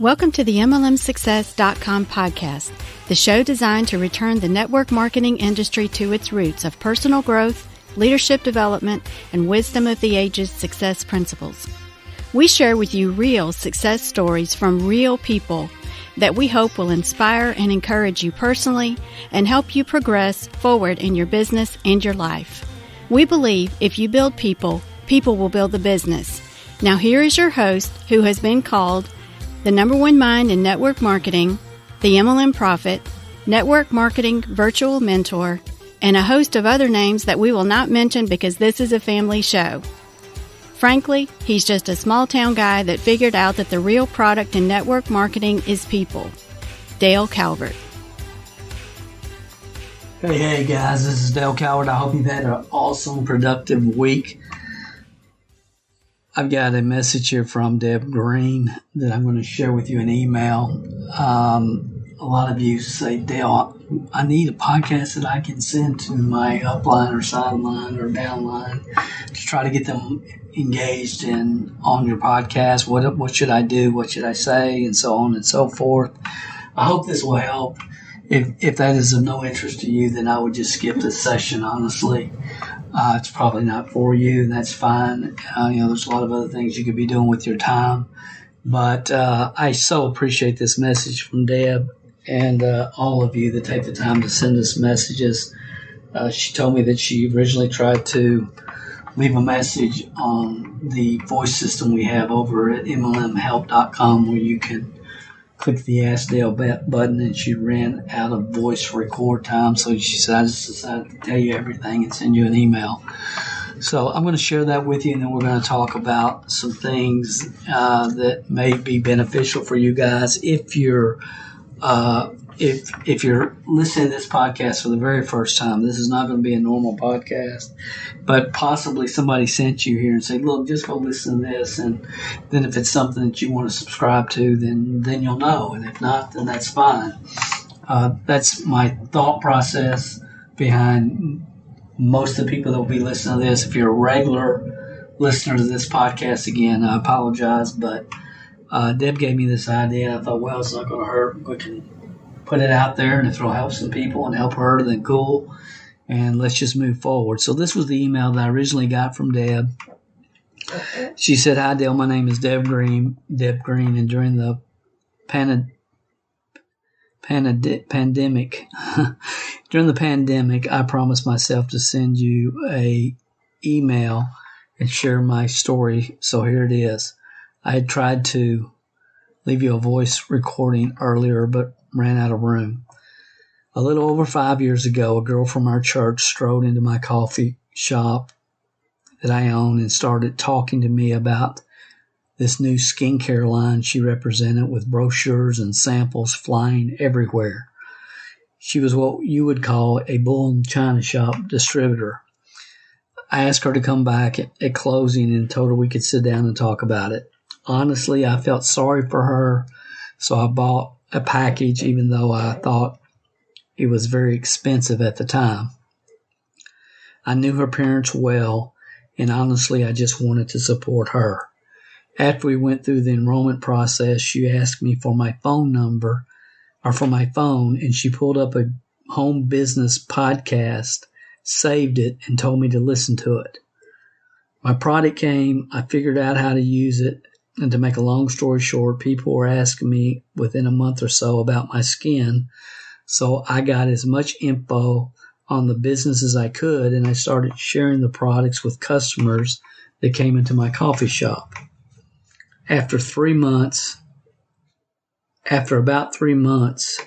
Welcome to the MLMsuccess.com podcast, the show designed to return the network marketing industry to its roots of personal growth, leadership development, and wisdom of the ages success principles. We share with you real success stories from real people that we hope will inspire and encourage you personally and help you progress forward in your business and your life. We believe if you build people, people will build the business. Now here is your host, who has been called the number one mind in network marketing, the MLM Prophet, network marketing virtual mentor, and a host of other names that we will not mention because this is a family show. Frankly, he's just a small town guy that figured out that the real product in network marketing is people. Dale Calvert. Hey guys, this is Dale Calvert. I hope you've had an awesome, productive week. I've got a message here from Deb Green that I'm going to share with you in email. A lot of you say, Dale, I need a podcast that I can send to my upline or sideline or downline to try to get them engaged on your podcast. What should I do? What should I say? And so on and so forth. I hope this will help. If that is of no interest to you, then I would just skip this session, honestly. It's probably not for you, and that's fine. There's a lot of other things you could be doing with your time. But I so appreciate this message from Deb and all of you that take the time to send us messages. She told me that she originally tried to leave a message on the voice system we have over at MLMhelp.com, where you can click the Ask Dale button, and she ran out of voice record time. So she said, I just decided to tell you everything and send you an email. So I'm going to share that with you, and then we're going to talk about some things that may be beneficial for you guys. If you're if you're listening to this podcast for the very first time, this is not going to be a normal podcast, but possibly somebody sent you here and said, look, just go listen to this, and then if it's something that you want to subscribe to, then you'll know, and if not, then that's fine. That's my thought process behind most of the people that will be listening to this. If you're a regular listener to this podcast, again, I apologize, but Deb gave me this idea. I thought, well, it's not going to hurt. We can put it out there, and if it'll help some people and help her, then cool. And let's just move forward. So this was the email that I originally got from Deb. She said, hi, Dale. My name is Deb Green. And during the pandemic, I promised myself to send you a email and share my story. So here it is. I had tried to leave you a voice recording earlier, but ran out of room. A little over 5 years ago, a girl from our church strolled into my coffee shop that I own and started talking to me about this new skincare line she represented, with brochures and samples flying everywhere. She was what you would call a bull in china shop distributor. I asked her to come back at closing and told her we could sit down and talk about it. Honestly, I felt sorry for her, so I bought a package, even though I thought it was very expensive at the time. I knew her parents well, and honestly, I just wanted to support her. After we went through the enrollment process, she asked me for my phone number, or for my phone, and she pulled up a home business podcast, saved it, and told me to listen to it. My product came, I figured out how to use it, and to make a long story short, people were asking me within a month or so about my skin. So I got as much info on the business as I could, and I started sharing the products with customers that came into my coffee shop. After about 3 months,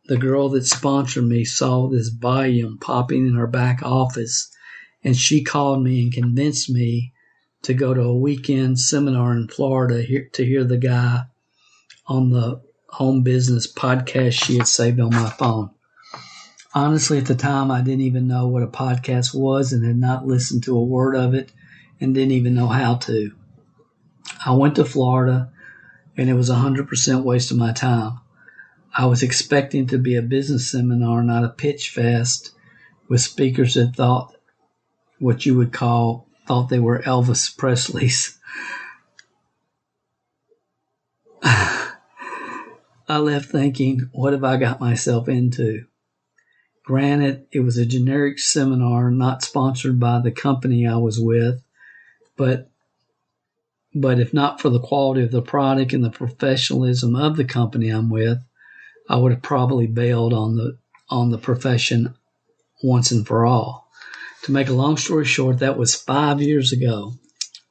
the girl that sponsored me saw this volume popping in her back office, and she called me and convinced me to go to a weekend seminar in Florida to hear the guy on the home business podcast she had saved on my phone. Honestly, at the time, I didn't even know what a podcast was and had not listened to a word of it and didn't even know how to. I went to Florida, and it was 100% waste of my time. I was expecting to be a business seminar, not a pitch fest with speakers that thought they were Elvis Presley's. I left thinking, what have I got myself into? Granted, it was a generic seminar not sponsored by the company I was with, but if not for the quality of the product and the professionalism of the company I'm with, I would have probably bailed on the profession once and for all. To make a long story short, that was 5 years ago.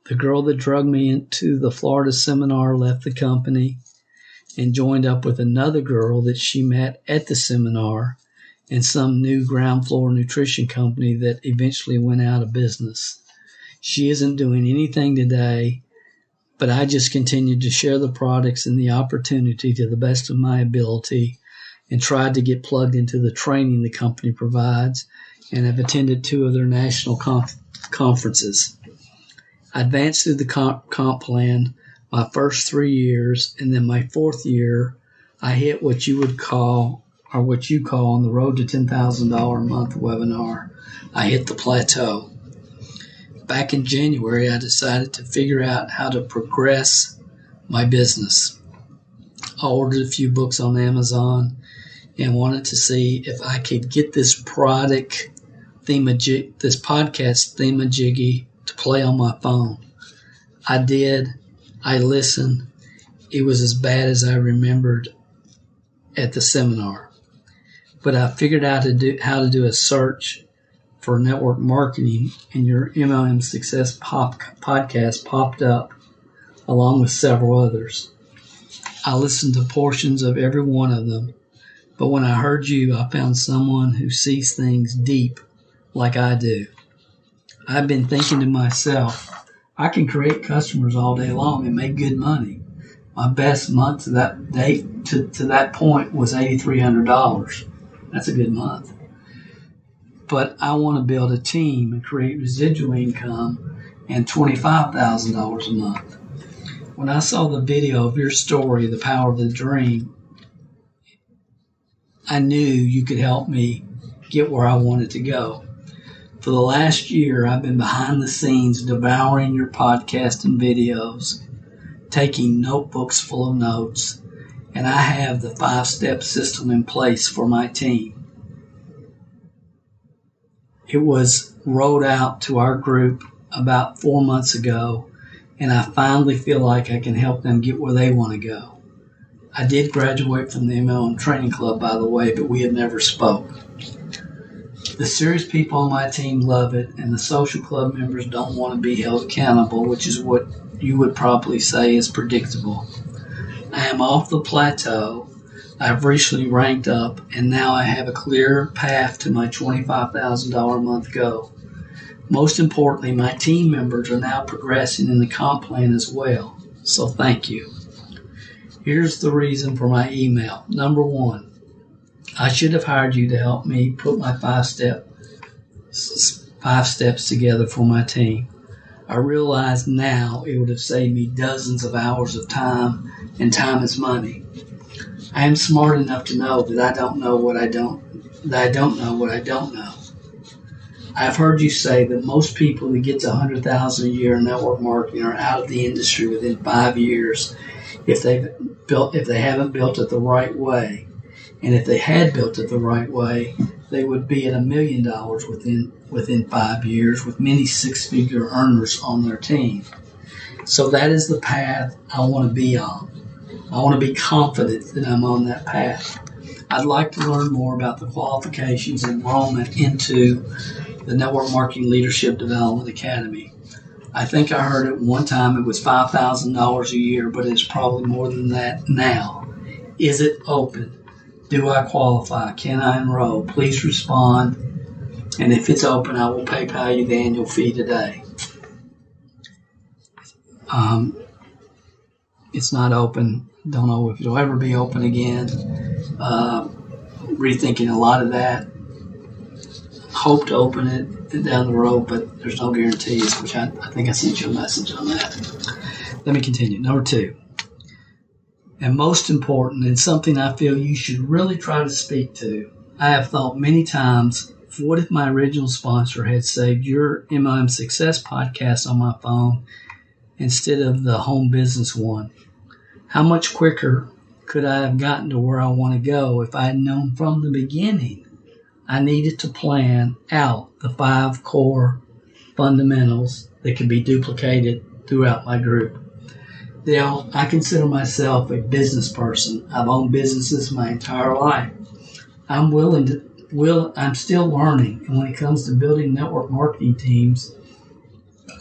The girl that drugged me into the Florida seminar left the company and joined up with another girl that she met at the seminar and some new ground floor nutrition company that eventually went out of business. She isn't doing anything today, but I just continued to share the products and the opportunity to the best of my ability and tried to get plugged into the training the company provides and have attended 2 of their national conferences. I advanced through the comp plan my first 3 years, and then my 4th year, I hit what you call on the road to $10,000 a month webinar. I hit the plateau. Back in January, I decided to figure out how to progress my business. I ordered a few books on Amazon and wanted to see if I could get this podcast thingamajiggy to play on my phone. I did. I listened. It was as bad as I remembered at the seminar. But I figured out how to do a search for network marketing, and your MLM Success podcast popped up along with several others. I listened to portions of every one of them, but when I heard you, I found someone who sees things deep like I do. I've been thinking to myself, I can create customers all day long and make good money. My best month to that date to that point was $8,300. That's a good month. But I want to build a team and create residual income and $25,000 a month. When I saw the video of your story, The Power of the Dream, I knew you could help me get where I wanted to go. For the last year, I've been behind the scenes devouring your podcast and videos, taking notebooks full of notes, and I have the 5-step system in place for my team. It was rolled out to our group about 4 months ago, and I finally feel like I can help them get where they want to go. I did graduate from the MLM Training Club, by the way, but we have never spoke. The serious people on my team love it, and the social club members don't want to be held accountable, which is what you would probably say is predictable. I am off the plateau. I've recently ranked up, and now I have a clear path to my $25,000 a month goal. Most importantly, my team members are now progressing in the comp plan as well, so thank you. Here's the reason for my email. Number 1, I should have hired you to help me put my 5 steps together for my team. I realize now it would have saved me dozens of hours of time, and time is money. I am smart enough to know that I don't know what I don't know. I've heard you say that most people that get to $100,000 a year in network marketing are out of the industry within 5 years if they haven't built it the right way. And if they had built it the right way, they would be at $1 million within 5 years, with many 6-figure earners on their team. So that is the path I want to be on. I want to be confident that I'm on that path. I'd like to learn more about the qualifications and enrollment into the Network Marketing Leadership Development Academy. I think I heard at one time it was $5,000 a year, but it's probably more than that now. Is it open? Do I qualify? Can I enroll? Please respond. And if it's open, I will PayPal you the annual fee today. It's not open. Don't know if it'll ever be open again. Rethinking a lot of that. Hope to open it down the road, but there's no guarantees, which I think I sent you a message on that. Let me continue. Number 2. And most important, and something I feel you should really try to speak to, I have thought many times, what if my original sponsor had saved your MLM Success podcast on my phone instead of the home business one? How much quicker could I have gotten to where I want to go if I had known from the beginning I needed to plan out the 5 core fundamentals that could be duplicated throughout my group. Dale, I consider myself a business person. I've owned businesses my entire life. I'm still learning, and when it comes to building network marketing teams,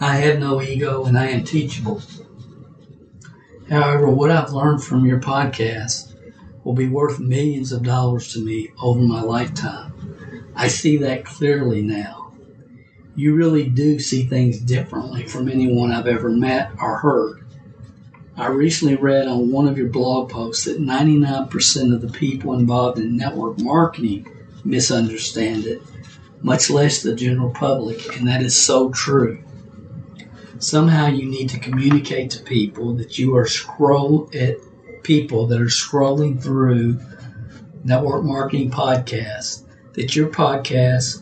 I have no ego and I am teachable. However, what I've learned from your podcast will be worth millions of dollars to me over my lifetime. I see that clearly now. You really do see things differently from anyone I've ever met or heard. I recently read on one of your blog posts that 99% of the people involved in network marketing misunderstand it, much less the general public, and that is so true. Somehow you need to communicate to people that you are people that are scrolling through network marketing podcasts, that your podcast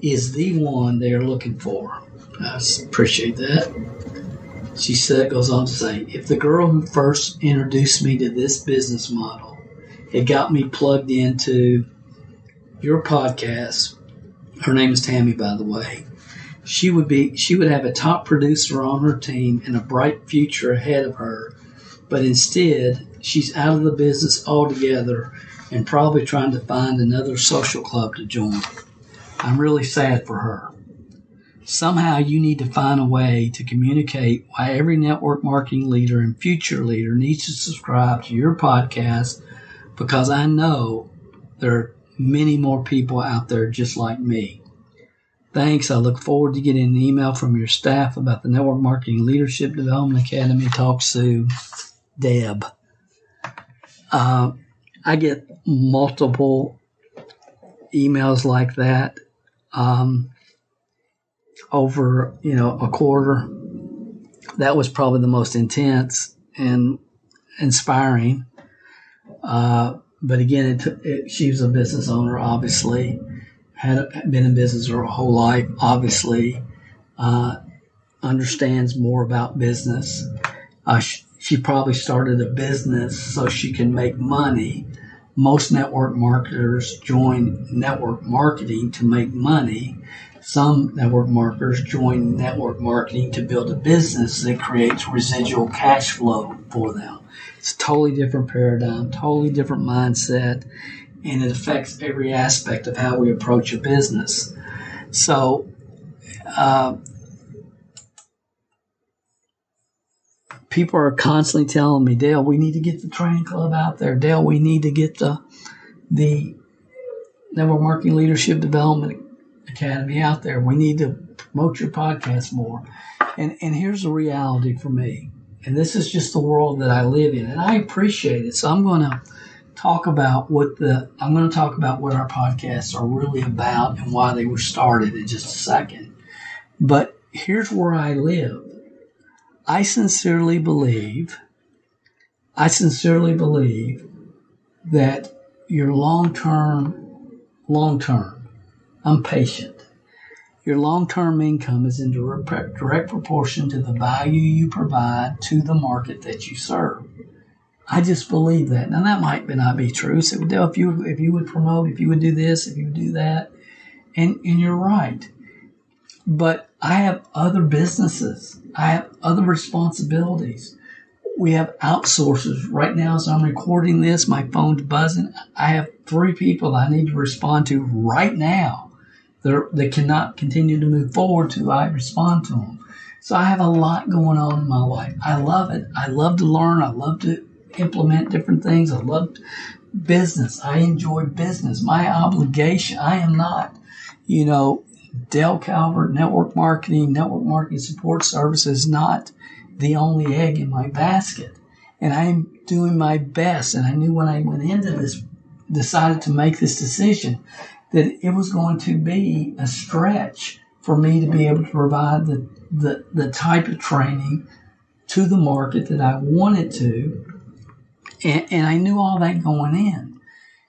is the one they are looking for. I appreciate that. She goes on to say, if the girl who first introduced me to this business model had got me plugged into your podcast, her name is Tammy, by the way, she would have a top producer on her team and a bright future ahead of her, but instead she's out of the business altogether and probably trying to find another social club to join. I'm really sad for her. Somehow you need to find a way to communicate why every network marketing leader and future leader needs to subscribe to your podcast, because I know there are many more people out there just like me. Thanks. I look forward to getting an email from your staff about the Network Marketing Leadership Development Academy. Talk soon, Deb. I get multiple emails like that over, a quarter. That was probably the most intense and inspiring. But again, she was a business owner, obviously, had been in business her whole life, obviously, understands more about business. She probably started a business so she can make money. Most network marketers join network marketing to make money. Some network marketers join network marketing to build a business that creates residual cash flow for them. It's a totally different paradigm, totally different mindset, and it affects every aspect of how we approach a business. So, people are constantly telling me, Dale, we need to get the training club out there. Dale, we need to get the Network Marketing Leadership Development Academy out there. We need to promote your podcast more. And here's the reality for me. And this is just the world that I live in. And I appreciate it. So I'm going to talk about what our podcasts are really about and why they were started in just a second. But here's where I live. I sincerely believe that your long-term, I'm patient. Your long-term income is in direct proportion to the value you provide to the market that you serve. I just believe that. Now, that might not be true. So, Dale, if you would promote, if you would do this, if you would do that, and you're right. But I have other businesses. I have other responsibilities. We have outsourcers. Right now, as I'm recording this, my phone's buzzing. I have 3 people that I need to respond to right now that cannot continue to move forward till I respond to them. So I have a lot going on in my life. I love it. I love to learn. I love to implement different things. I love business. I enjoy business. My obligation, I am not, Dale Calvert, network marketing support service is not the only egg in my basket. And I am doing my best. And I knew when I went into this, decided to make this decision, that it was going to be a stretch for me to be able to provide the type of training to the market that I wanted to. And I knew all that going in.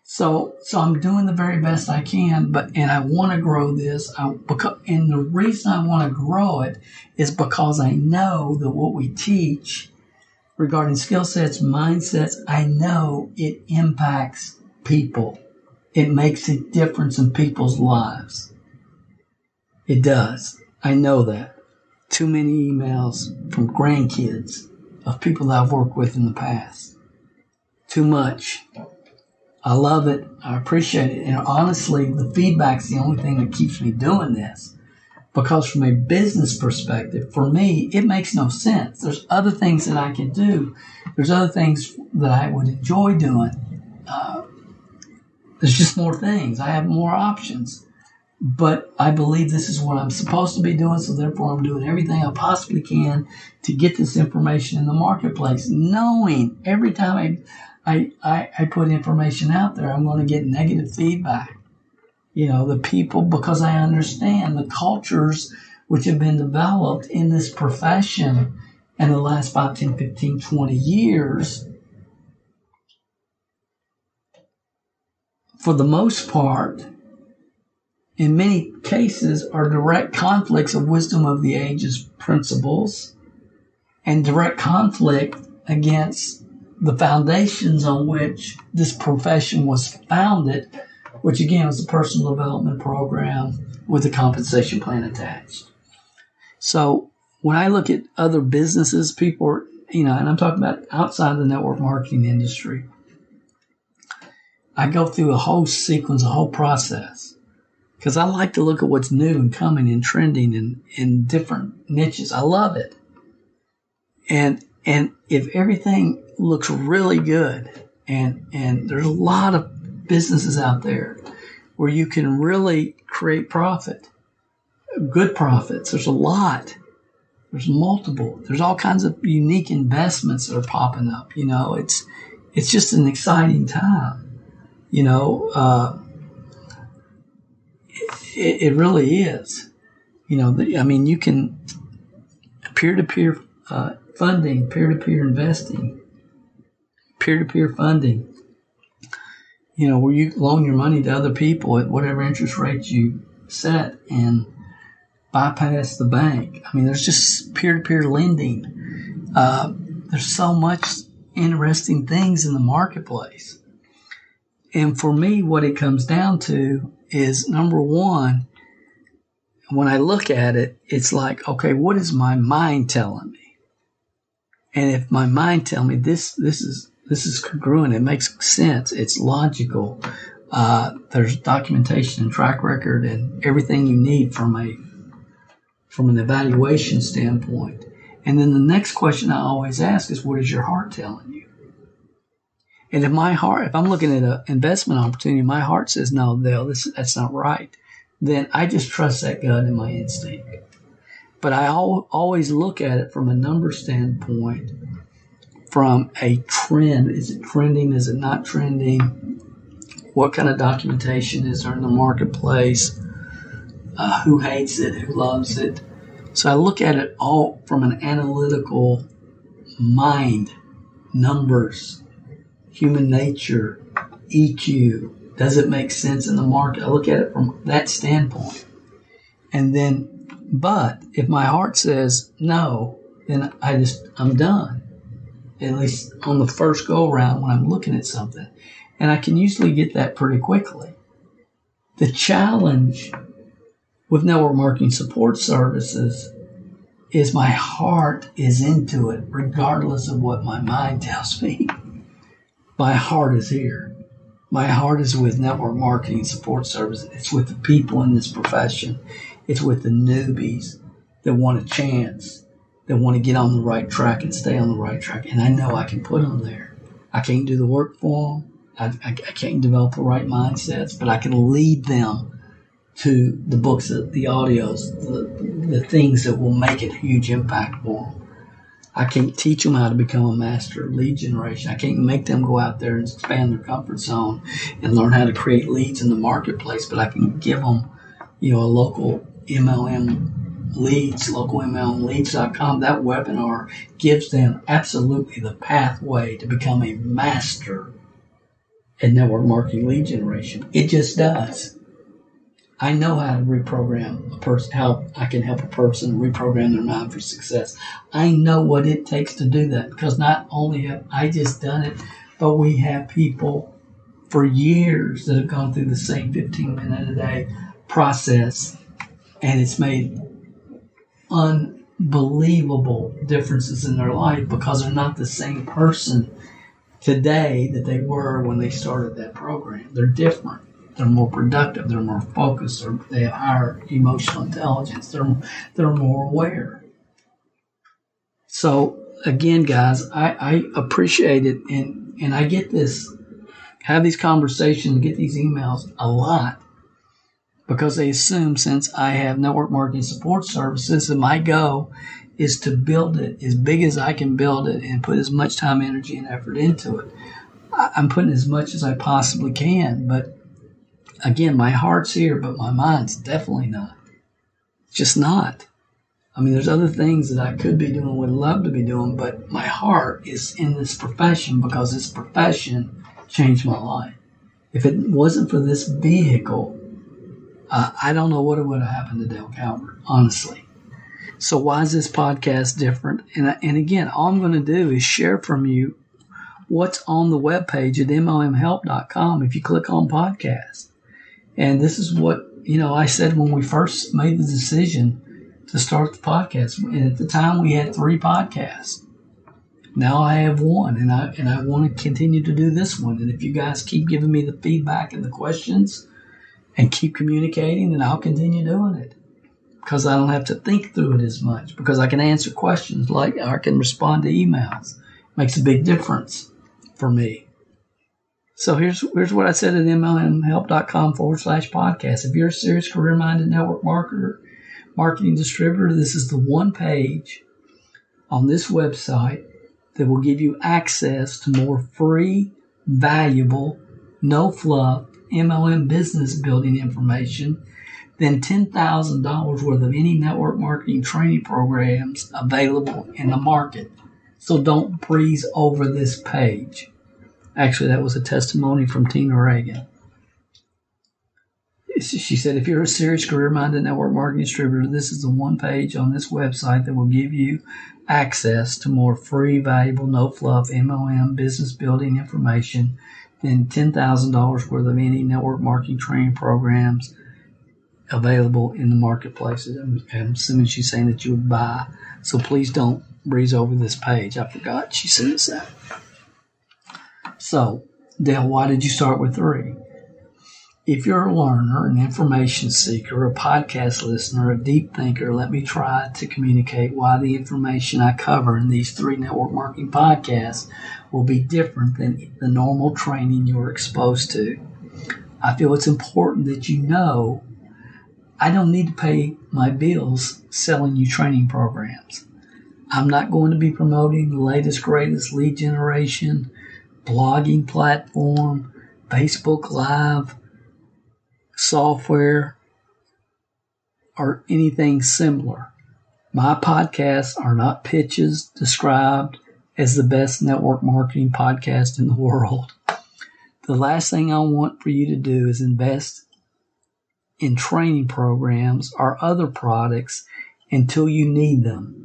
So I'm doing the very best I can, and I want to grow this. And the reason I want to grow it is because I know that what we teach regarding skill sets, mindsets, I know it impacts people. It makes a difference in people's lives. It does. I know that. Too many emails from grandkids of people that I've worked with in the past. Too much. I love it. I appreciate it. And honestly, the feedback's the only thing that keeps me doing this. Because from a business perspective, for me, it makes no sense. There's other things that I can do. There's other things that I would enjoy doing. There's just more things. I have more options. But I believe this is what I'm supposed to be doing, so therefore I'm doing everything I possibly can to get this information in the marketplace, knowing every time I put information out there, I'm going to get negative feedback. You know, the people, because I understand the cultures which have been developed in this profession in the last 5, 10, 15, 20 years, for the most part, in many cases, are direct conflicts of wisdom of the ages principles and direct conflict against the foundations on which this profession was founded, which again was a personal development program with a compensation plan attached. So when I look at other businesses, people are, and I'm talking about outside the network marketing industry, I go through a whole sequence, a whole process. Because I like to look at what's new and coming and trending in different niches. I love it. And if everything looks really good, and there's a lot of businesses out there where you can really create profit, good profits. There's a lot. There's multiple. There's all kinds of unique investments that are popping up. It's just an exciting time. It really is. You can peer-to-peer funding, peer-to-peer investing, peer-to-peer funding, where you loan your money to other people at whatever interest rate you set and bypass the bank. There's just peer-to-peer lending. There's so much interesting things in the marketplace. And for me, what it comes down to is, number one, when I look at it, it's like, okay, what is my mind telling me? And if my mind tells me this is congruent, it makes sense, it's logical, there's documentation and track record and everything you need from an evaluation standpoint. And then the next question I always ask is, what is your heart telling you? And if I'm looking at an investment opportunity, my heart says, no, that's not right, then I just trust that gut and my instinct. But I always look at it from a number standpoint, from a trend. Is it trending? Is it not trending? What kind of documentation is there in the marketplace? Who hates it? Who loves it? So I look at it all from an analytical mind, numbers, human nature, EQ. Does it make sense in the market? I look at it from that standpoint. And then, but if my heart says no, then I'm done. At least on the first go around when I'm looking at something. And I can usually get that pretty quickly. The challenge with network marketing support services is my heart is into it, regardless of what my mind tells me. My heart is here. My heart is with network marketing support services. It's with the people in this profession. It's with the newbies that want a chance, that want to get on the right track and stay on the right track. And I know I can put them there. I can't do the work for them. I can't develop the right mindsets, but I can lead them to the books, the audios, the things that will make a huge impact for them. I can't teach them how to become a master of lead generation. I can't make them go out there and expand their comfort zone and learn how to create leads in the marketplace, but I can give them, a local MLM leads, localmlmleads.com. That webinar gives them absolutely the pathway to become a master at network marketing lead generation. It just does. I know how to reprogram a person, how I can help a person reprogram their mind for success. I know what it takes to do that, because not only have I just done it, but we have people for years that have gone through the same 15-minute a day process, and it's made unbelievable differences in their life because they're not the same person today that they were when they started that program. They're different. They're more productive. They're more focused. They have higher emotional intelligence. They're more aware. So again, guys, I appreciate it, and I get this, have these conversations, get these emails a lot, because they assume since I have network marketing support services, that my goal is to build it as big as I can build it and put as much time, energy, and effort into it. I'm putting as much as I possibly can, but again, my heart's here, but my mind's definitely not. It's just not. I mean, there's other things that I could be doing, would love to be doing, but my heart is in this profession because this profession changed my life. If it wasn't for this vehicle, I don't know what would have happened to Dale Calvert, honestly. So why is this podcast different? And again, all I'm going to do is share from you what's on the webpage at MLMhelp.com if you click on podcast. And this is what, I said when we first made the decision to start the podcast. And at the time, we had 3 podcasts. Now I have 1, and I want to continue to do this one. And if you guys keep giving me the feedback and the questions and keep communicating, then I'll continue doing it, because I don't have to think through it as much, because I can answer questions, like I can respond to emails. Makes a big difference for me. So here's what I said at MLMhelp.com/podcast. If you're a serious career-minded network marketer, marketing distributor, this is the one page on this website that will give you access to more free, valuable, no-fluff MLM business building information than $10,000 worth of any network marketing training programs available in the market. So don't breeze over this page. Actually, that was a testimony from Tina Reagan. She said, if you're a serious career-minded network marketing distributor, this is the one page on this website that will give you access to more free, valuable, no-fluff MLM business building information than $10,000 worth of any network marketing training programs available in the marketplaces. I'm assuming she's saying that you would buy. So please don't breeze over this page. I forgot she says that. So, Dale, why did you start with 3? If you're a learner, an information seeker, a podcast listener, a deep thinker, let me try to communicate why the information I cover in these 3 network marketing podcasts will be different than the normal training you're exposed to. I feel it's important that you know I don't need to pay my bills selling you training programs. I'm not going to be promoting the latest, greatest lead generation, blogging platform, Facebook Live, software, or anything similar. My podcasts are not pitches described as the best network marketing podcast in the world. The last thing I want for you to do is invest in training programs or other products until you need them.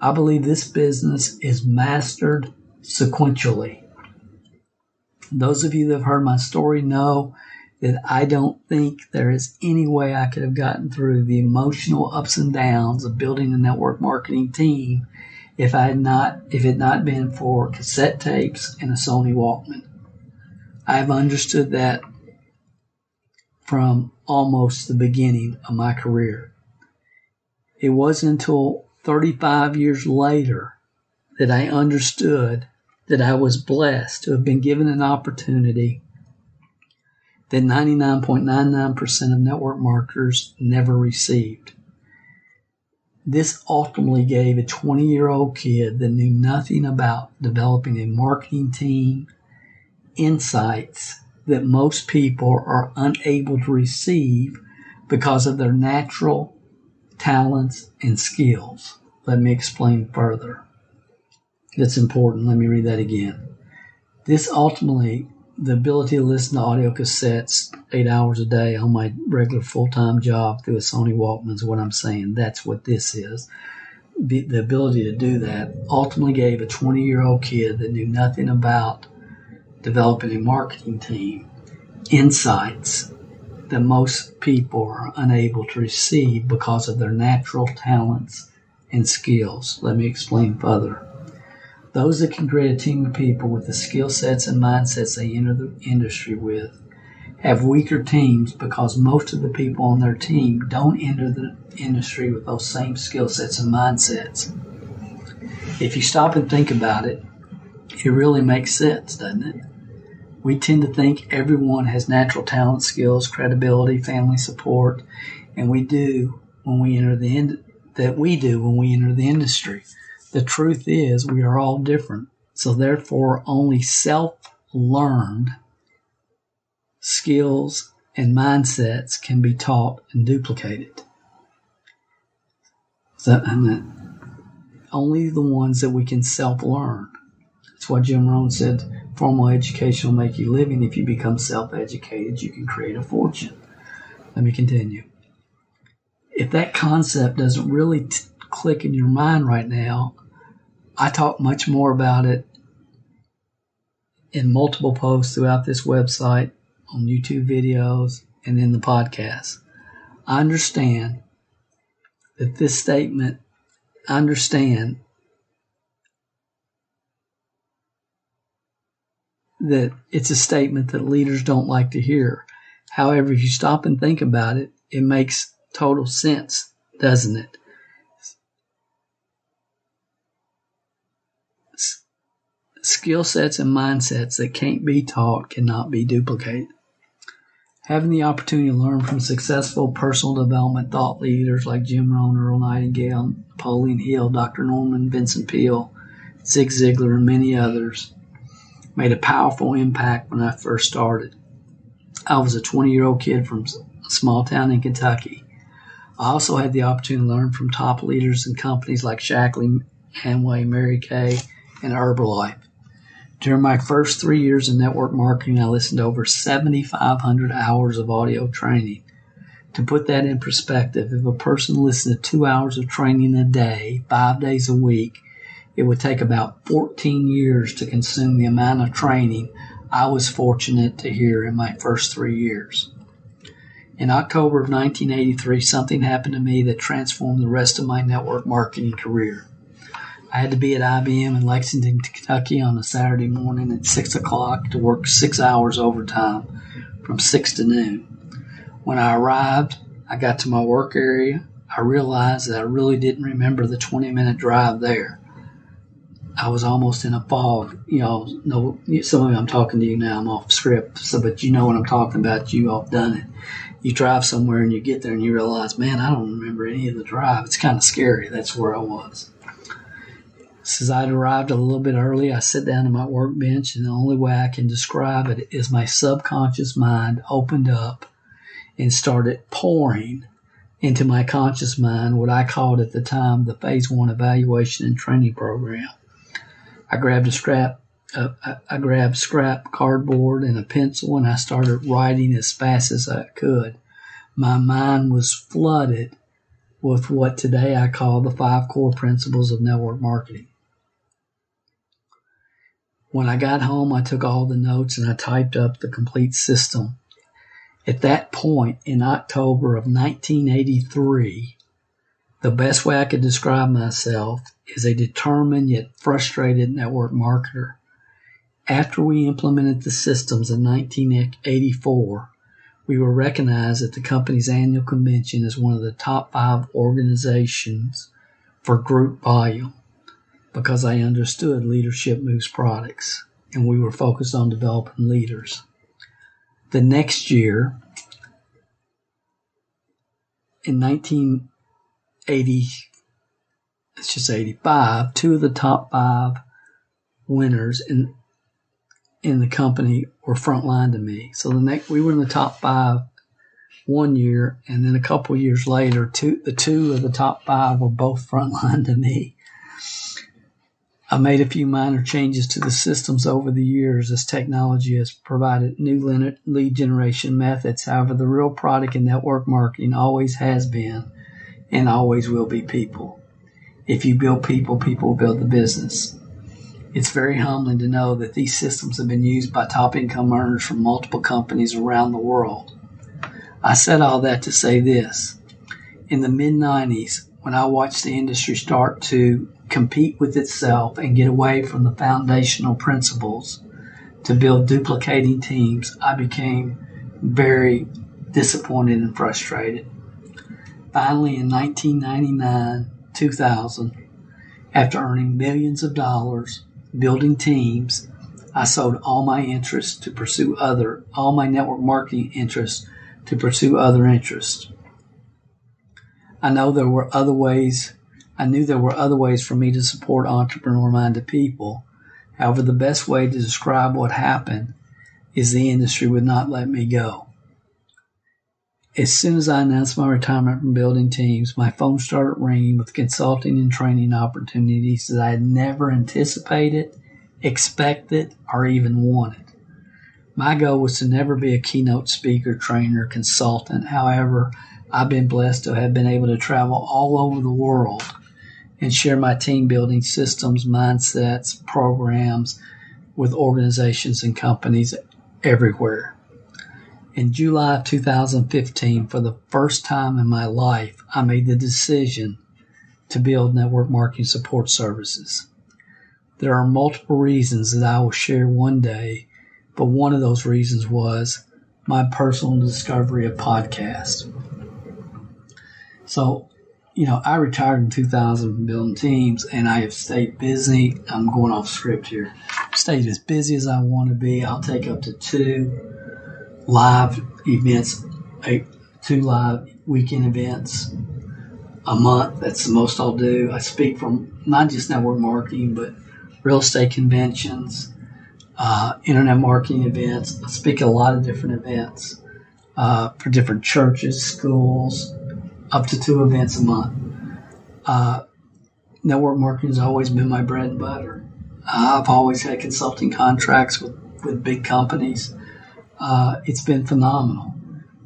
I believe this business is mastered sequentially. Those of you that have heard my story know that I don't think there is any way I could have gotten through the emotional ups and downs of building a network marketing team if it had not been for cassette tapes and a Sony Walkman. I've understood that from almost the beginning of my career. It wasn't until 35 years later that I understood that I was blessed to have been given an opportunity that 99.99% of network marketers never received. This ultimately gave a 20-year-old kid that knew nothing about developing a marketing team insights that most people are unable to receive because of their natural talents and skills. Let me explain further. That's important. Let me read that again. This ultimately the ability to listen to audio cassettes 8 hours a day on my regular full-time job through a Sony Walkman is what I'm saying. That's what this is. The ability to do that ultimately gave a 20-year-old kid that knew nothing about developing a marketing team insights that most people are unable to receive because of their natural talents and skills. Let me explain further. Those that can create a team of people with the skill sets and mindsets they enter the industry with have weaker teams because most of the people on their team don't enter the industry with those same skill sets and mindsets. If you stop and think about it, it really makes sense, doesn't it? We tend to think everyone has natural talent, skills, credibility, family support, and we do when we enter the industry. The truth is we are all different, so therefore only self-learned skills and mindsets can be taught and duplicated. Only the ones that we can self-learn. That's what Jim Rohn said. Formal education will make you living. If you become self-educated, you can create a fortune. Let me continue. If that concept doesn't really click in your mind right now, I talk much more about it in multiple posts throughout this website, on YouTube videos, and in the podcast. I understand that this statement, that it's a statement that leaders don't like to hear. However, if you stop and think about it, it makes total sense, doesn't it? Skill sets and mindsets that can't be taught cannot be duplicated. Having the opportunity to learn from successful personal development thought leaders like Jim Rohn, Earl Nightingale, Napoleon Hill, Dr. Norman Vincent Peale, Zig Ziglar, and many others made a powerful impact when I first started. I was a 20-year-old kid from a small town in Kentucky. I also had the opportunity to learn from top leaders in companies like Shackley, Amway, Mary Kay, and Herbalife. During my first 3 years in network marketing, I listened to over 7,500 hours of audio training. To put that in perspective, if a person listened to 2 hours of training a day, 5 days a week, it would take about 14 years to consume the amount of training I was fortunate to hear in my first 3 years. In October of 1983, something happened to me that transformed the rest of my network marketing career. I had to be at IBM in Lexington, Kentucky on a Saturday morning at 6 o'clock to work 6 hours overtime from 6 to noon. When I arrived, I got to my work area. I realized that I really didn't remember the 20-minute drive there. I was almost in a fog. Some of you, I'm talking to you now, I'm off script, but you know what I'm talking about. You all have done it. You drive somewhere and you get there and you realize, man, I don't remember any of the drive. It's kind of scary. That's where I was. Since I'd arrived a little bit early, I sat down at my workbench, and the only way I can describe it is my subconscious mind opened up and started pouring into my conscious mind what I called at the time the Phase 1 Evaluation and Training Program. I grabbed scrap cardboard and a pencil, and I started writing as fast as I could. My mind was flooded with what today I call the 5 core principles of network marketing. When I got home, I took all the notes and I typed up the complete system. At that point, in October of 1983, the best way I could describe myself is a determined yet frustrated network marketer. After we implemented the systems in 1984, we were recognized at the company's annual convention as one of the top 5 organizations for group volume because I understood leadership moves products, and we were focused on developing leaders. The next year, in 1985, 2 of the top 5 winners in the company were frontline to me. So we were in the top 5 one year, and then a couple of years later, the two of the top 5 were both frontline to me. I made a few minor changes to the systems over the years as technology has provided new lead generation methods. However, the real product in network marketing always has been and always will be people. If you build people, people will build the business. It's very humbling to know that these systems have been used by top income earners from multiple companies around the world. I said all that to say this. In the mid-90s, when I watched the industry start to compete with itself and get away from the foundational principles to build duplicating teams, I became very disappointed and frustrated. Finally, in 1999-2000, after earning millions of dollars building teams, I sold all my network marketing interests to pursue other interests. I knew there were other ways for me to support entrepreneur-minded people. However, the best way to describe what happened is the industry would not let me go. As soon as I announced my retirement from building teams, my phone started ringing with consulting and training opportunities that I had never anticipated, expected, or even wanted. My goal was to never be a keynote speaker, trainer, consultant. However, I've been blessed to have been able to travel all over the world and share my team building systems, mindsets, programs with organizations and companies everywhere. In July of 2015, for the first time in my life, I made the decision to build network marketing support services. There are multiple reasons that I will share one day, but one of those reasons was my personal discovery of podcasts. So, I retired in 2000 from building teams, and I have stayed busy. I'm going off script here. Stayed as busy as I want to be. I'll take up to 2 live events, 2 live weekend events a month. That's the most I'll do. I speak from not just network marketing, but real estate conventions, internet marketing events. I speak at a lot of different events for different churches, schools, up to 2 events a month. Network marketing has always been my bread and butter. I've always had consulting contracts with big companies. It's been phenomenal.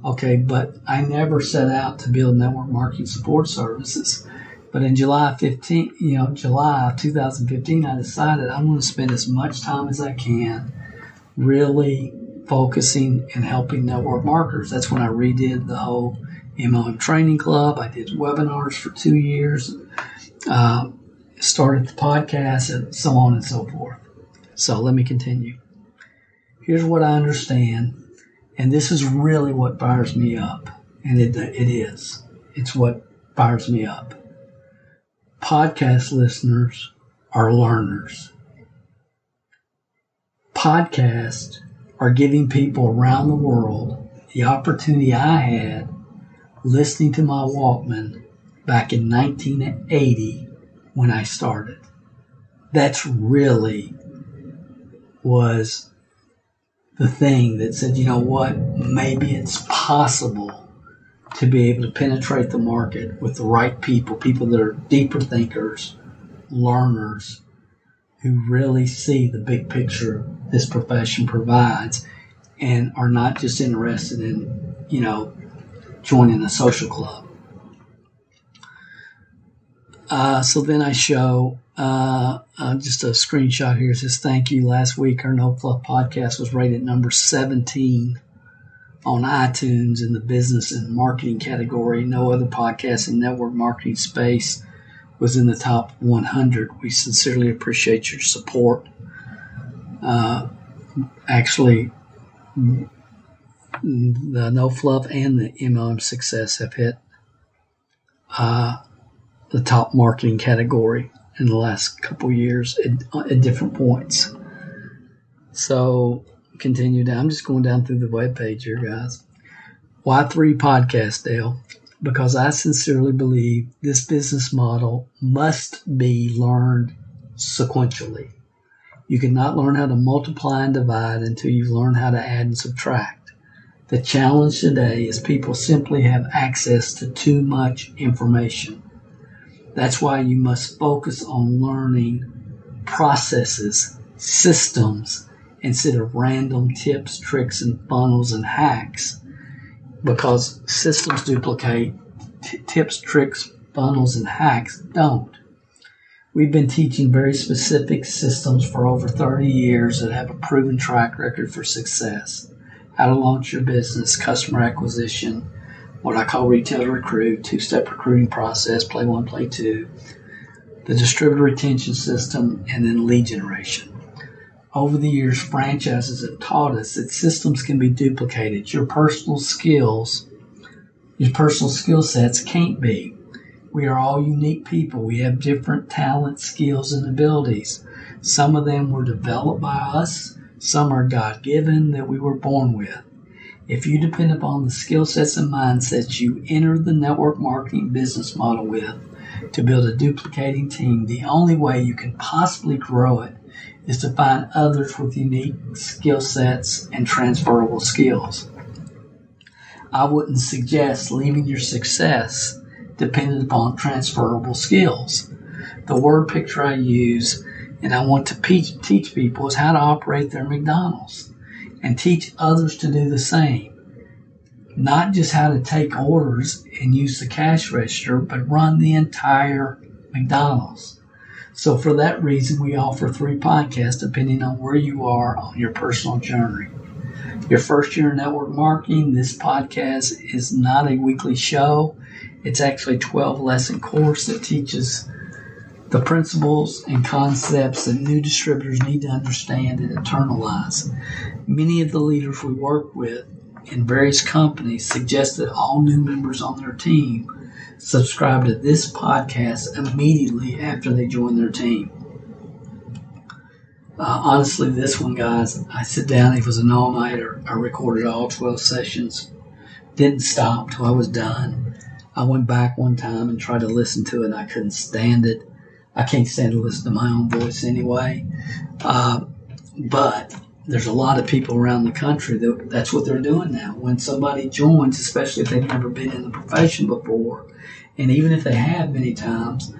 Okay, but I never set out to build network marketing support services. But in July of 2015, I decided I'm going to spend as much time as I can really focusing and helping network marketers. That's when I redid the whole MLM training club. I did webinars for 2 years, started the podcast, and so on and so forth. So let me continue. Here's what I understand, and this is really what fires me up, and it is. It's what fires me up. Podcast listeners are learners. Podcasts are giving people around the world the opportunity I had listening to my Walkman back in 1980 when I started. That's really was the thing that said, you know what, maybe it's possible to be able to penetrate the market with the right people that are deeper thinkers, learners, who really see the big picture this profession provides and are not just interested in, joining a social club. So then I show just a screenshot here. It says, thank you. Last week, our No Fluff podcast was rated number 17 on iTunes in the business and marketing category. No other podcast in network marketing space was in the top 100. We sincerely appreciate your support. Actually, the No Fluff and the MLM Success have hit the top marketing category in the last couple years at different points. So continue down. I'm just going down through the webpage here, guys. Why 3 podcasts, Dale? Because I sincerely believe this business model must be learned sequentially. You cannot learn how to multiply and divide until you've learned how to add and subtract. The challenge today is people simply have access to too much information. That's why you must focus on learning processes, systems, instead of random tips, tricks, and funnels and hacks, because systems duplicate, tips, tricks, funnels, and hacks don't. We've been teaching very specific systems for over 30 years that have a proven track record for success. How to launch your business, customer acquisition, what I call retail to recruit, two-step recruiting process, play one, play two, the distributor retention system, and then lead generation. Over the years, franchises have taught us that systems can be duplicated. Your personal skill sets can't be. We are all unique people. We have different talents, skills, and abilities. Some of them were developed by us. Some are God-given that we were born with. If you depend upon the skill sets and mindsets you entered the network marketing business model with to build a duplicating team, the only way you can possibly grow it is to find others with unique skill sets and transferable skills. I wouldn't suggest leaving your success dependent upon transferable skills. The word picture I use and I want to teach people is how to operate their McDonald's and teach others to do the same. Not just how to take orders and use the cash register, but run the entire McDonald's. So for that reason, we offer 3 podcasts depending on where you are on your personal journey. Your first year in network marketing, this podcast is not a weekly show. It's actually a 12-lesson course that teaches the principles and concepts that new distributors need to understand and internalize. Many of the leaders we work with in various companies suggest that all new members on their team subscribe to this podcast immediately after they join their team. Honestly, this one, guys, I sit down, it was an all-nighter. I recorded all 12 sessions, didn't stop till I was done. I went back one time and tried to listen to it, and I couldn't stand it. I can't stand to listen to my own voice anyway. But there's a lot of people around the country that's what they're doing now. When somebody joins, especially if they've never been in the profession before, and even if they have many times,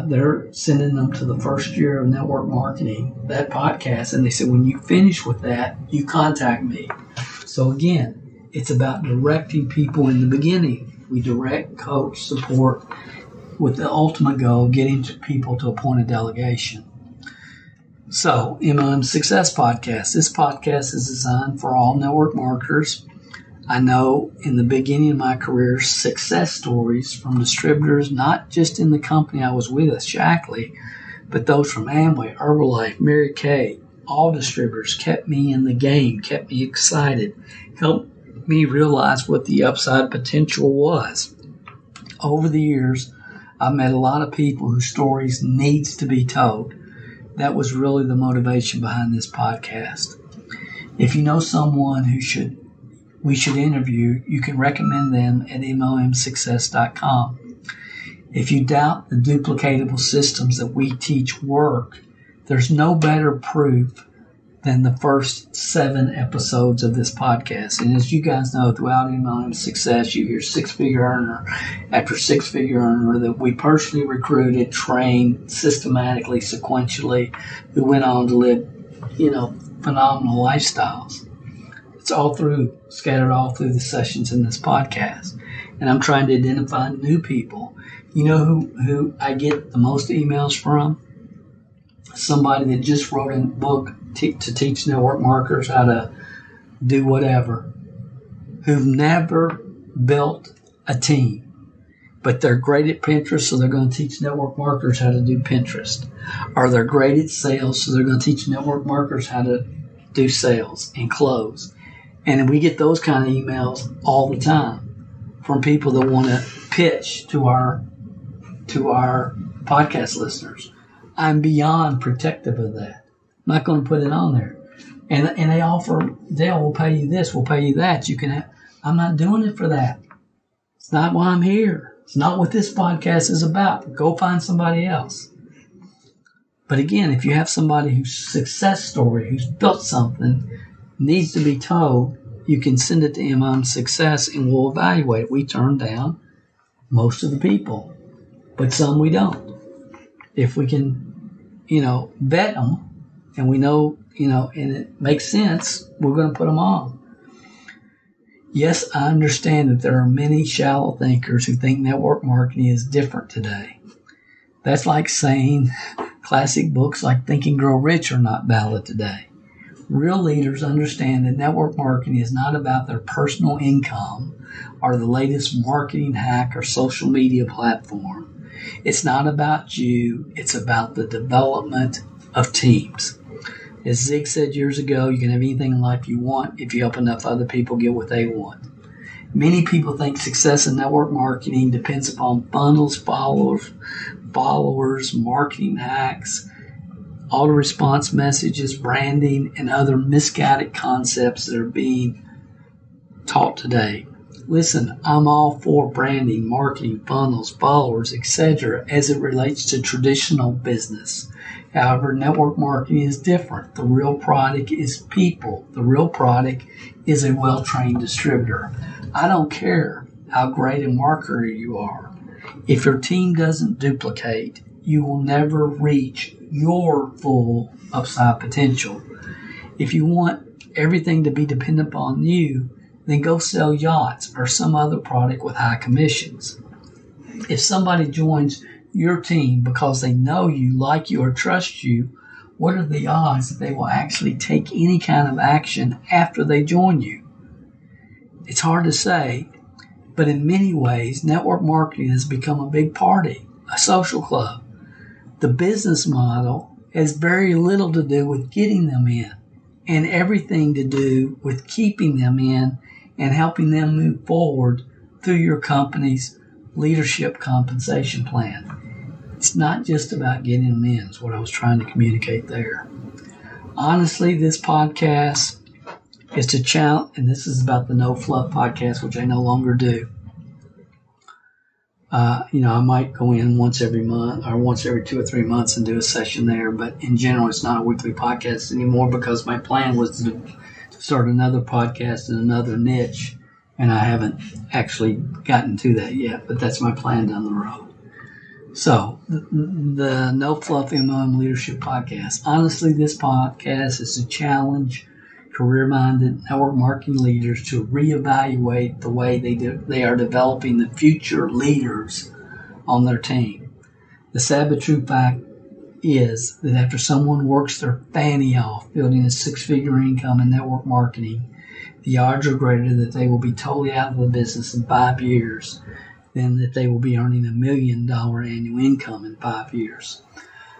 they're sending them to the first year of network marketing, that podcast, and they said, when you finish with that, you contact me. So again, it's about directing people in the beginning. We direct, coach, support, with the ultimate goal of getting people to a point of delegation. So, MLM Success Podcast. This podcast is designed for all network marketers. I know in the beginning of my career, success stories from distributors, not just in the company I was with, Shackley, but those from Amway, Herbalife, Mary Kay, all distributors kept me in the game, kept me excited, helped me realize what the upside potential was. Over the years, I've met a lot of people whose stories needs to be told. That was really the motivation behind this podcast. If you know someone we should interview, you can recommend them at MLMsuccess.com. If you doubt the duplicatable systems that we teach work, there's no better proof than the first 7 episodes of this podcast. And as you guys know, throughout MLM Success, you hear 6-figure earner after 6-figure earner that we personally recruited, trained systematically, sequentially, who went on to live, phenomenal lifestyles. It's scattered all through the sessions in this podcast. And I'm trying to identify new people. You know who I get the most emails from? Somebody that just wrote a book to teach network marketers how to do whatever, who've never built a team, but they're great at Pinterest, so they're going to teach network marketers how to do Pinterest. Or they're great at sales, so they're going to teach network marketers how to do sales and close. And we get those kind of emails all the time from people that want to pitch to our podcast listeners. I'm beyond protective of that. I'm not going to put it on there. And they offer, Dale, we'll pay you this, we'll pay you that. I'm not doing it for that. It's not why I'm here. It's not what this podcast is about. Go find somebody else. But again, if you have somebody whose success story, who's built something, needs to be told, you can send it to MLM Success and we'll evaluate it. We turn down most of the people, but some we don't. If we can vet them, and we know, and it makes sense, we're going to put them on. Yes, I understand that there are many shallow thinkers who think network marketing is different today. That's like saying classic books like Think and Grow Rich are not valid today. Real leaders understand that network marketing is not about their personal income or the latest marketing hack or social media platform. It's not about you. It's about the development of teams. As Zig said years ago, you can have anything in life you want if you help enough other people get what they want. Many people think success in network marketing depends upon funnels, followers, marketing hacks, auto-response messages, branding, and other misguided concepts that are being taught today. Listen, I'm all for branding, marketing, funnels, followers, etc. as it relates to traditional business. However, network marketing is different. The real product is people. The real product is a well-trained distributor. I don't care how great a marketer you are. If your team doesn't duplicate, you will never reach your full upside potential. If you want everything to be dependent upon you, then go sell yachts or some other product with high commissions. If somebody joins your team because they know you, like you, or trust you, what are the odds that they will actually take any kind of action after they join you? It's hard to say, but in many ways, network marketing has become a big party, a social club. The business model has very little to do with getting them in and everything to do with keeping them in and helping them move forward through your company's leadership compensation plan. It's not just about getting them in, is what I was trying to communicate there. Honestly, this podcast is to challenge, and this is about the No Fluff podcast, which I no longer do. I might go in once every month or once every 2 or 3 months and do a session there, but in general, it's not a weekly podcast anymore because my plan was to start another podcast in another niche, and I haven't actually gotten to that yet, but that's my plan down the road. So, the No Fluff MLM Leadership Podcast. Honestly, this podcast is to challenge career-minded network marketing leaders to reevaluate the way they are developing the future leaders on their team. The sad but true fact is that after someone works their fanny off building a six-figure income in network marketing, the odds are greater that they will be totally out of the business in 5 years than that they will be earning $1 million annual income in 5 years.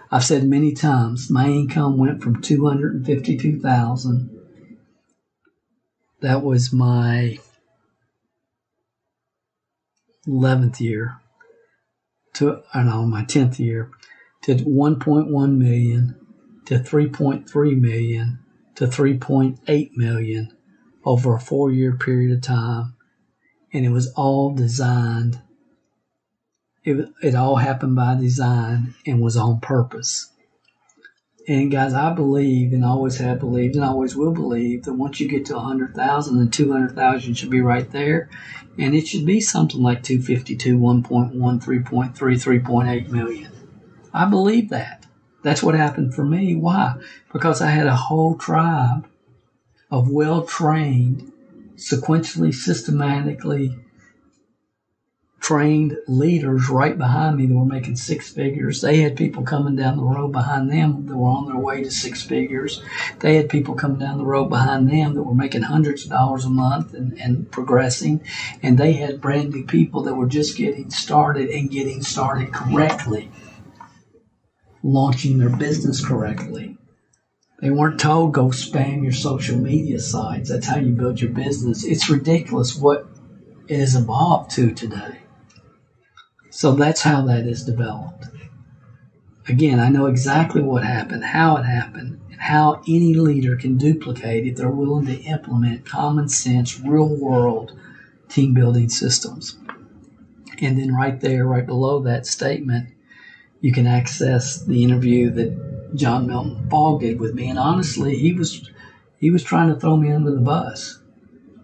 I've said many times, my income went from $252,000. That was my 11th year my 10th year, to 1.1 million, to 3.3 million, to 3.8 million over a 4-year period of time. And it was all designed. It all happened by design and was on purpose. And guys, I believe and always have believed and always will believe that once you get to 100,000, then 200,000 should be right there. And it should be something like 252, 1.1, 3.3, 3.8 million. I believe that. That's what happened for me. Why? Because I had a whole tribe of well-trained, sequentially, systematically trained leaders right behind me that were making six figures. They had people coming down the road behind them that were on their way to six figures. They had people coming down the road behind them that were making hundreds of dollars a month and progressing. And they had brand new people that were just getting started and getting started correctly, launching their business correctly. They weren't told, go spam your social media sites. That's how you build your business. It's ridiculous what it has evolved to today. So that's how that is developed. Again, I know exactly what happened, how it happened, and how any leader can duplicate if they're willing to implement common sense, real-world team-building systems. And then right there, right below that statement, you can access the interview that John Milton Fogg did with me. And honestly, he was trying to throw me under the bus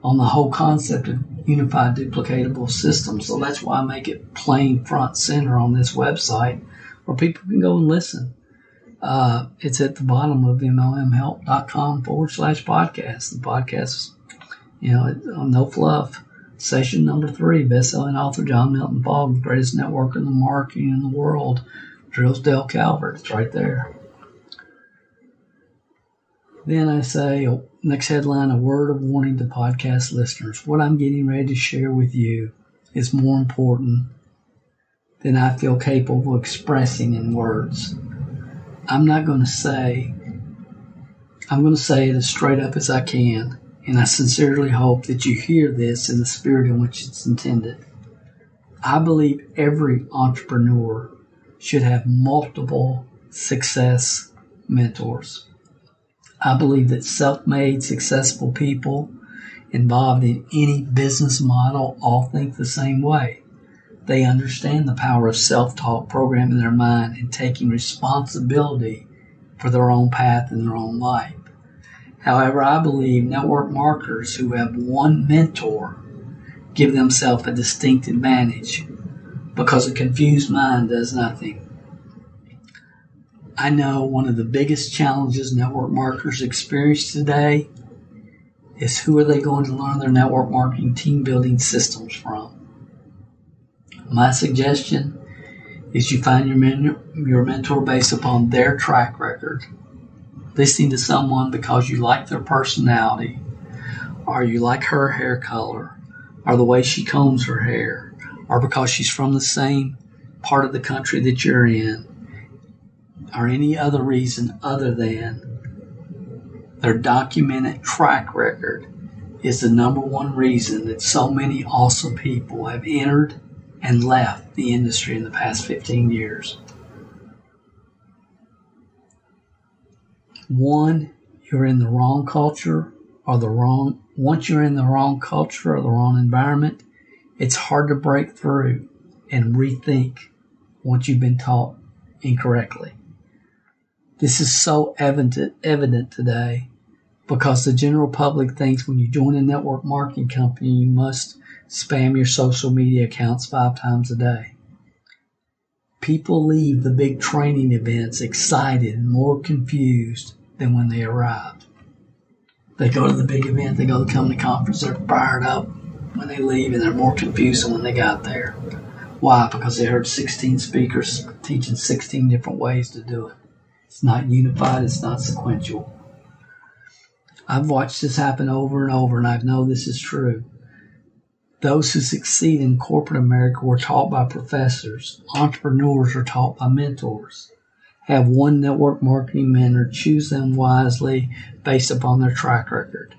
on the whole concept of unified duplicatable systems. So that's why I make it plain front center on this website where people can go and listen. It's at the bottom of MLMhelp.com/podcast. The podcast, no fluff. Session number 3, best-selling author John Milton Fogg, the greatest networker in the marketing in the world, drills Dale Calvert. It's right there. Then I say, next headline, a word of warning to podcast listeners. What I'm getting ready to share with you is more important than I feel capable of expressing in words. I'm going to say it as straight up as I can, and I sincerely hope that you hear this in the spirit in which it's intended. I believe every entrepreneur should have multiple success mentors. I believe that self-made, successful people involved in any business model all think the same way. They understand the power of self-talk, programming their mind, and taking responsibility for their own path in their own life. However, I believe network marketers who have one mentor give themselves a distinct advantage because a confused mind does nothing. I know one of the biggest challenges network marketers experience today is who are they going to learn their network marketing team building systems from. My suggestion is you find your mentor based upon their track record. Listening to someone because you like their personality, or you like her hair color, or the way she combs her hair, or because she's from the same part of the country that you're in, or any other reason other than their documented track record is the number one reason that so many awesome people have entered and left the industry in the past 15 years. One, you're in the wrong culture once you're in the wrong culture or the wrong environment, it's hard to break through and rethink once you've been taught incorrectly. This is so evident today because the general public thinks when you join a network marketing company, you must spam your social media accounts 5 times a day. People leave the big training events excited and more confused than when they arrived. They go to the big event, they go to the company conference, they're fired up when they leave, and they're more confused than when they got there. Why? Because they heard 16 speakers teaching 16 different ways to do it. It's not unified, it's not sequential. I've watched this happen over and over, and I know this is true. Those who succeed in corporate America were taught by professors. Entrepreneurs are taught by mentors. Have one network marketing mentor. Choose them wisely based upon their track record.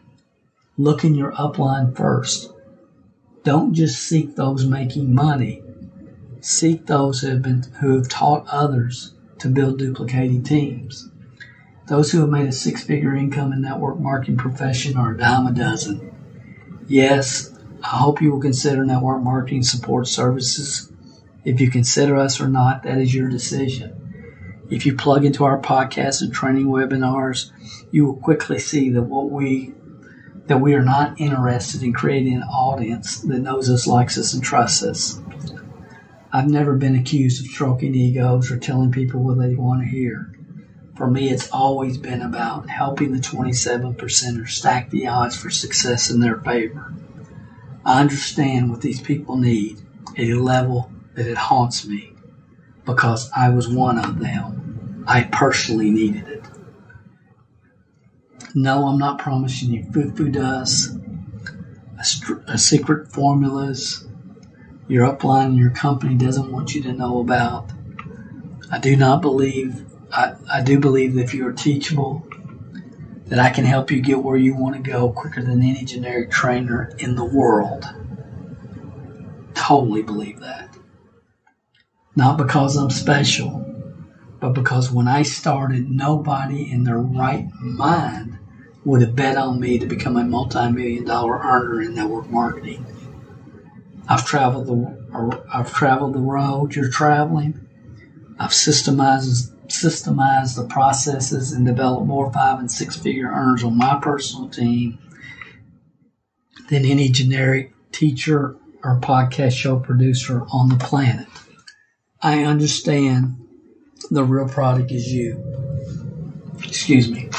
Look in your upline first. Don't just seek those making money. Seek those who have taught others to build duplicating teams. Those who have made a 6-figure income in network marketing profession are a dime a dozen. Yes, I hope you will consider network marketing support services. If you consider us or not, that is your decision. If you plug into our podcasts and training webinars, you will quickly see that we are not interested in creating an audience that knows us, likes us, and trusts us. I've never been accused of stroking egos or telling people what they want to hear. For me, it's always been about helping the 27%ers stack the odds for success in their favor. I understand what these people need at a level that it haunts me because I was one of them. I personally needed it. No, I'm not promising you foo-foo dust, a secret formulas your upline and your company doesn't want you to know about. I do believe that if you're teachable, that I can help you get where you want to go quicker than any generic trainer in the world. Totally believe that. Not because I'm special, but because when I started, nobody in their right mind would have bet on me to become a multi-million-dollar earner in network marketing. I've traveled the road you're traveling. I've systemized the processes and developed more 5- and 6-figure earners on my personal team than any generic teacher or podcast show producer on the planet. I understand the real product is you. Excuse me.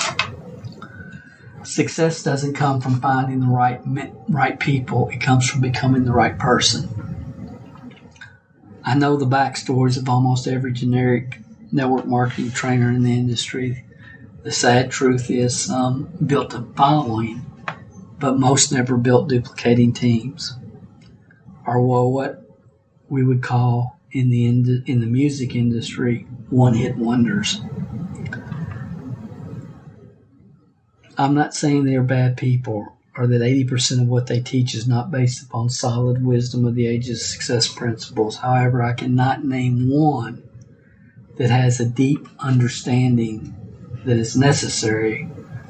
Success doesn't come from finding the right people. It comes from becoming the right person. I know the backstories of almost every generic network marketing trainer in the industry. The sad truth is some built a following, but most never built duplicating teams, or what we would call in the music industry one-hit wonders. I'm not saying they are bad people or that 80% of what they teach is not based upon solid wisdom of the age's success principles. However, I cannot name one that has a deep understanding that is necessary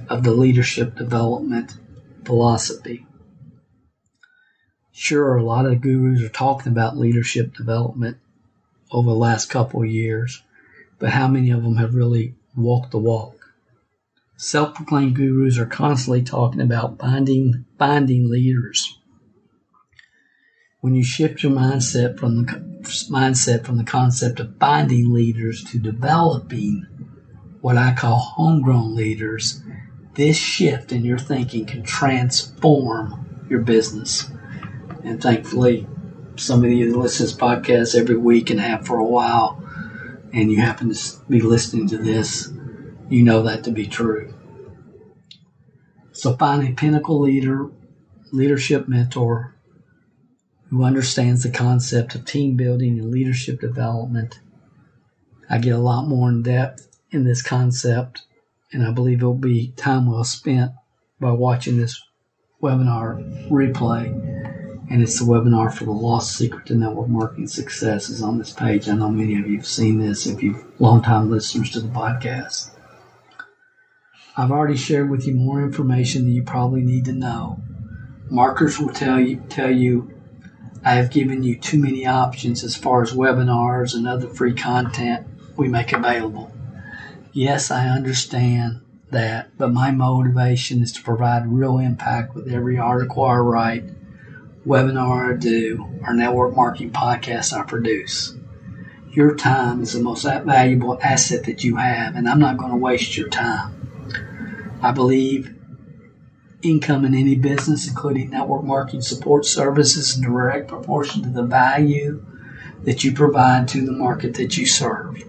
of the leadership development philosophy. Sure, a lot of gurus are talking about leadership development over the last couple of years, but how many of them have really walked the walk? Self-proclaimed gurus are constantly talking about finding leaders. When you shift your mindset from the concept of finding leaders to developing what I call homegrown leaders, this shift in your thinking can transform your business. And thankfully, some of you listen to this podcast every week and have for a while, and you happen to be listening to this, you know that to be true. So find a pinnacle leadership mentor who understands the concept of team building and leadership development. I get a lot more in depth in this concept, and I believe it'll be time well spent by watching this webinar replay. And it's the webinar for the Lost Secret to Network Marketing Success is on this page. I know many of you have seen this if you're long-time listeners to the podcast. I've already shared with you more information than you probably need to know. Marketers will tell you I have given you too many options as far as webinars and other free content we make available. Yes, I understand that, but my motivation is to provide real impact with every article I write, webinar I do, or network marketing podcast I produce. Your time is the most valuable asset that you have, and I'm not going to waste your time. I believe income in any business, including network marketing support services, is in direct proportion to the value that you provide to the market that you serve.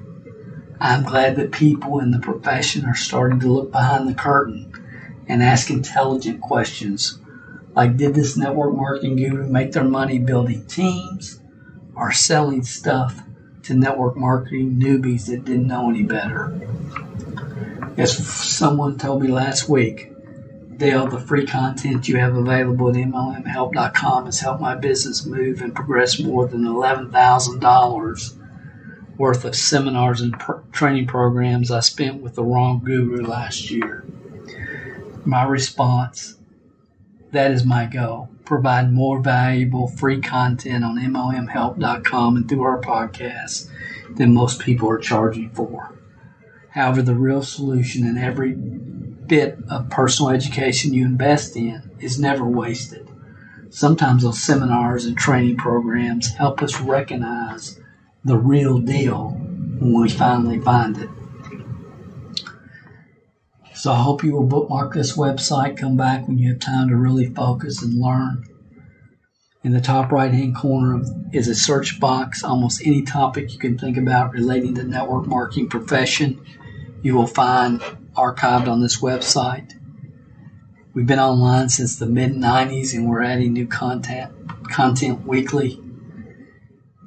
I'm glad that people in the profession are starting to look behind the curtain and ask intelligent questions like, did this network marketing guru make their money building teams or selling stuff to network marketing newbies that didn't know any better? As someone told me last week, Dale, the free content you have available at MLMhelp.com has helped my business move and progress more than $11,000 worth of seminars and training programs I spent with the wrong guru last year. My response, that is my goal. Provide more valuable free content on MLMhelp.com and through our podcast than most people are charging for. However, the real solution in every bit of personal education you invest in is never wasted. Sometimes those seminars and training programs help us recognize the real deal when we finally find it. So I hope you will bookmark this website, come back when you have time to really focus and learn. In the top right-hand corner is a search box. Almost any topic you can think about relating to network marketing profession, you will find archived on this website. We've been online since the mid-90s and we're adding new content weekly.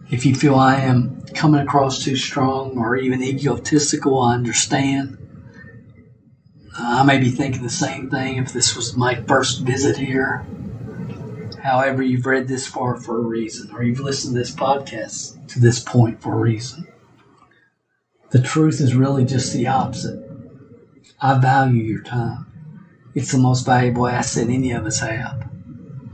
If you feel I am coming across too strong or even egotistical, I understand. I may be thinking the same thing if this was my first visit here. However, you've read this far for a reason, or you've listened to this podcast to this point for a reason. The truth is really just the opposite. I value your time. It's the most valuable asset any of us have.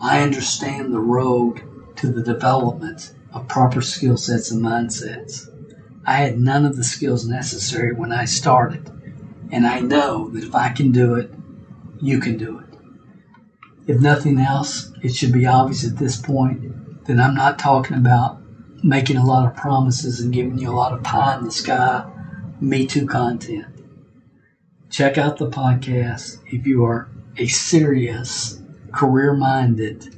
I understand the road to the development of proper skill sets and mindsets. I had none of the skills necessary when I started, and I know that if I can do it, you can do it. If nothing else, it should be obvious at this point that I'm not talking about making a lot of promises and giving you a lot of pie in the sky, Me Too content. check out the podcast if you are a serious, career-minded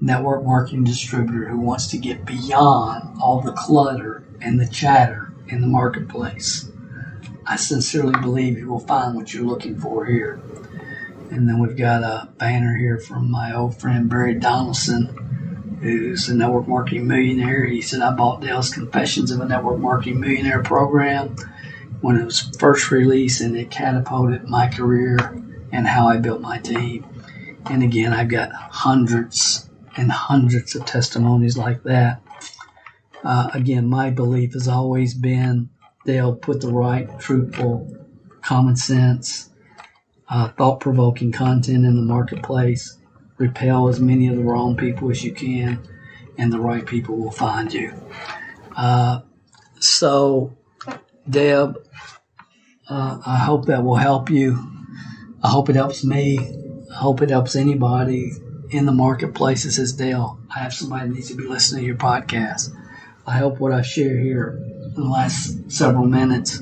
network marketing distributor who wants to get beyond all the clutter and the chatter in the marketplace. I sincerely believe you will find what you're looking for here. And then we've got a banner here from my old friend Barry Donaldson, who's a network marketing millionaire. He said, I bought Dale's Confessions of a Network Marketing Millionaire program when it was first released, and it catapulted my career and how I built my team. And again, I've got hundreds and hundreds of testimonies like that. Again, my belief has always been they'll put the right, truthful, common sense, thought-provoking content in the marketplace, repel as many of the wrong people as you can, and the right people will find you. So, Deb, I hope that will help you. I hope it helps me. I hope it helps anybody in the marketplace that says, Dale, I have somebody that needs to be listening to your podcast. I hope what I share here in the last several minutes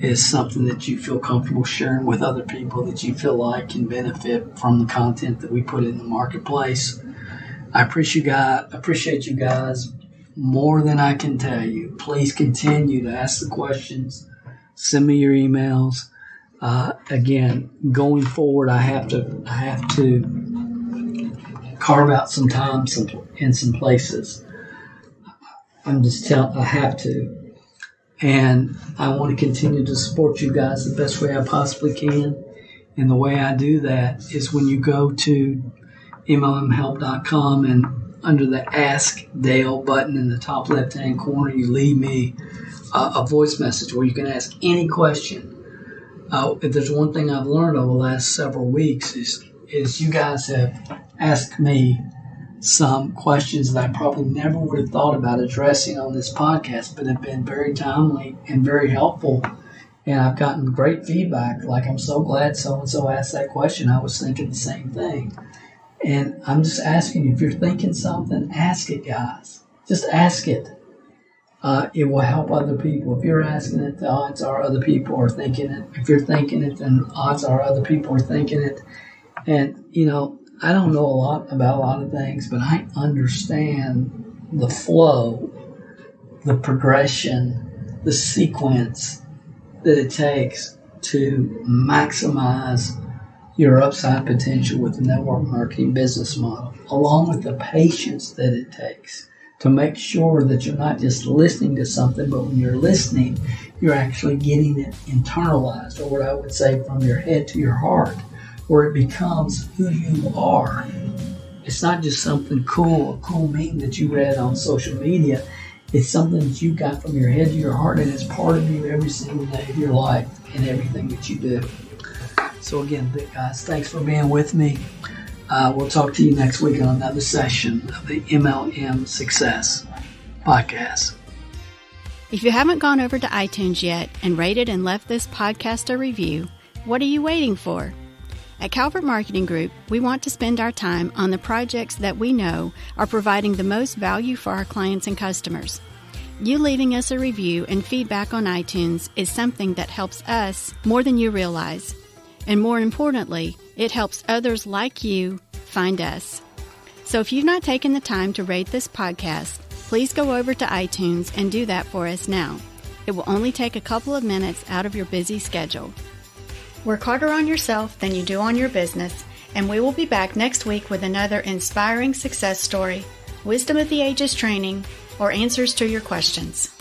is something that you feel comfortable sharing with other people that you feel like can benefit from the content that we put in the marketplace. I appreciate you guys more than I can tell you. Please continue to ask the questions. Send me your emails. Again, going forward, I have to carve out some time in some places. I have to. And I want to continue to support you guys the best way I possibly can. And the way I do that is when you go to MLMhelp.com and under the Ask Dale button in the top left-hand corner, you leave me a voice message where you can ask any question. If there's one thing I've learned over the last several weeks is you guys have asked me some questions that I probably never would have thought about addressing on this podcast, but have been very timely and very helpful. And I've gotten great feedback, like, I'm so glad so-and-so asked that question. I was thinking the same thing. And I'm just asking you, if you're thinking something, ask it, guys. Just ask it. It will help other people. If you're asking it, the odds are other people are thinking it. If you're thinking it, then odds are other people are thinking it. And, I don't know a lot about a lot of things, but I understand the flow, the progression, the sequence that it takes to maximize your upside potential with the network marketing business model, along with the patience that it takes to make sure that you're not just listening to something, but when you're listening, you're actually getting it internalized, or what I would say from your head to your heart, where it becomes who you are. It's not just something cool, a cool meme that you read on social media. It's something that you got from your head to your heart, and it's part of you every single day of your life and everything that you do. So again, guys, thanks for being with me. We'll talk to you next week on another session of the MLM Success Podcast. If you haven't gone over to iTunes yet and rated and left this podcast a review, what are you waiting for? At Calvert Marketing Group, we want to spend our time on the projects that we know are providing the most value for our clients and customers. You leaving us a review and feedback on iTunes is something that helps us more than you realize. And more importantly, it helps others like you find us. So if you've not taken the time to rate this podcast, please go over to iTunes and do that for us now. It will only take a couple of minutes out of your busy schedule. Work harder on yourself than you do on your business, and we will be back next week with another inspiring success story, wisdom of the ages training, or answers to your questions.